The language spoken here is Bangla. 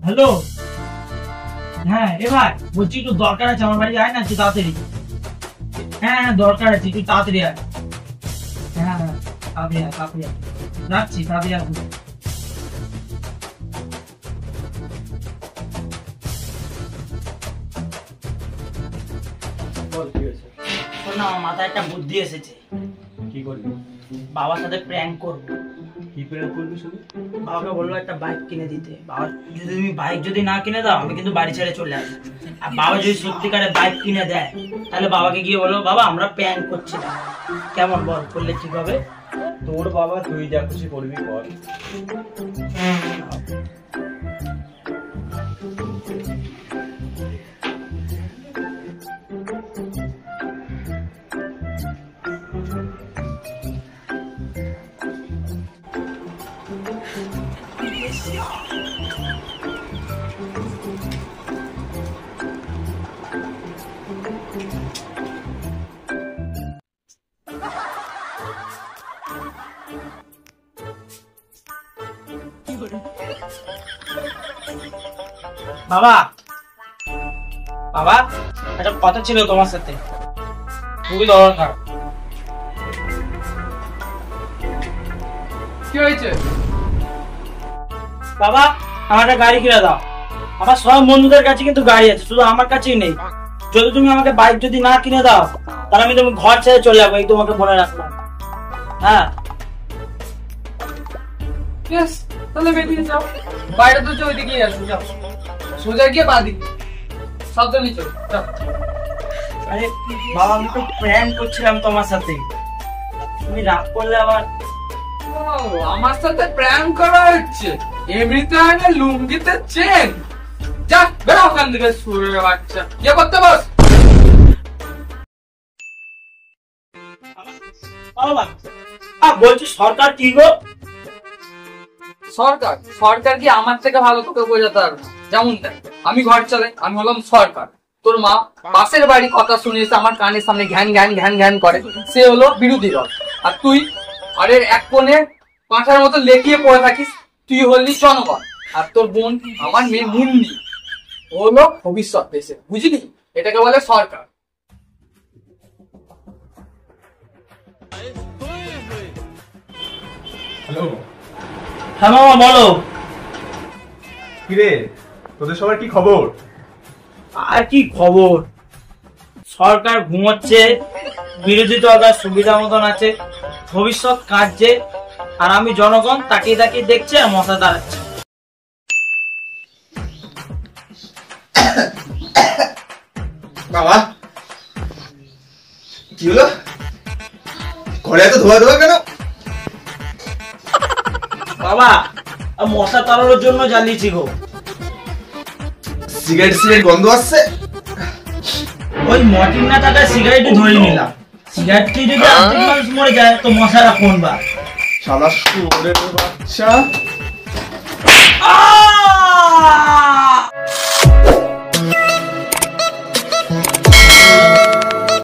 হ্যালো, হ্যাঁ এ ভাই বলছি একটু দরকার আছে, আমার বাড়ি যায় না একটু তাড়াতাড়ি। হ্যাঁ দরকার আছে, একটু তাড়াতাড়ি আয়। হ্যাঁ হ্যাঁ তাড়াতাড়ি আয়, রাখছি, তাড়াতাড়ি আসবো। না আমার মাথায় একটা বুদ্ধি এসেছে। কি করবি? বাবার সাথে প্র্যাঙ্ক করবো। কি প্ল্যান করবি শুধু? বাবাকে বললো একটা বাইক কিনে দিতে। বাবা যদি তুমি বাইক যদি না কিনে দাও আমি কিন্তু বাড়ি ছেড়ে চলে আসবো। আর বাবা যদি সত্যিকারে বাইক কিনে দেয় তাহলে বাবাকে গিয়ে বলবো বাবা আমরা প্র্যাঙ্ক করছিলাম। কেমন বল, করলে ঠিক হবে? তোর বাবা, তুই যা খুশি করবি কর। বাবা বাবা একটা কথা ছিল তোমার সাথে, খুবই দরকার। কি হয়েছে? বাবা আমার একটা গাড়ি কিনে দাও। আমার সব বন্ধুদের কাছে কিন্তু গাড়ি আছে, শুধু আমার কাছেই নেই। যদি তুমি আমাকে বাইক যদি না কিনে দাও তাহলে আমি তুমি ঘর ছেড়ে চলে যাবো, এই তোমাকে মনে রাখলাম। হ্যাঁ বেশ, তাহলে বেরিয়ে যাও। বাইরে তো ওইদিকে আসো, যাও সোজা গিয়ে বাদিকে সাবধানে চলো, যাও। আরে বাবা আমি তো প্র্যাঙ্ক করছিলাম তোমার সাথে, তুমি রাগ করলে আবার। ও, আমার সাথে প্র্যাঙ্ক করা হচ্ছে? এমনিতে হয় না লুঙ্গিতে চেন। যা বেরো ওখান থেকে, সুরের বাচ্চা। ইয়ে করতে বস। বলছি সরকার কি গো? সরকার? সরকার কি আমার থেকে ভালো তোকে বোঝাতে পারবে? যেমন দেখ, আমি ঘর চালাই, আমি হলাম সরকার। তোর মা পাশের বাড়ি কথা শুনিয়েছে, আমার কানের সামনে ঘ্যান ঘ্যান ঘ্যান ঘ্যান করে, সে হলো বিরোধী দল। আর তুই আরে এক কোণে পাঁঠার মতো লেটিয়ে পড়ে থাকিস, তুই হলি জনগণ। আর তোর বোন আমার মেয়ে মুন্নি, ও হলো ভবিষ্যৎ দেশে, বুঝলি? এটাকে বলে সরকার। হ্যালো। হ্যাঁ মামা বলো। কিরে, তোদের সবার কি খবর? আর কি খবর, সরকার ঘুমোচ্ছে, বিরোধী দলরা সুবিধা মতন আছে, ভবিষ্যৎ কাটছে, আর আমি জনগণ তাকিয়ে তাকিয়ে দেখছে আর মশা দাঁড়াচ্ছে। বাবা কি হলো? ঘরে এত ধোয়া ধোয়া কেন? বাবা মশা তাড়ানোর জন্য জ্বালিয়েছি গো। সিগারেট সিগারেট গন্ধ আসছে। ওই মর্টিন না থাকায় সিগারেটই ধরে নিলাম। সিগারেটটি যদি অর্ধেক মানুষ মরে যায় তো মশারা কোন বা? শালা শুয়োরের বাচ্চা।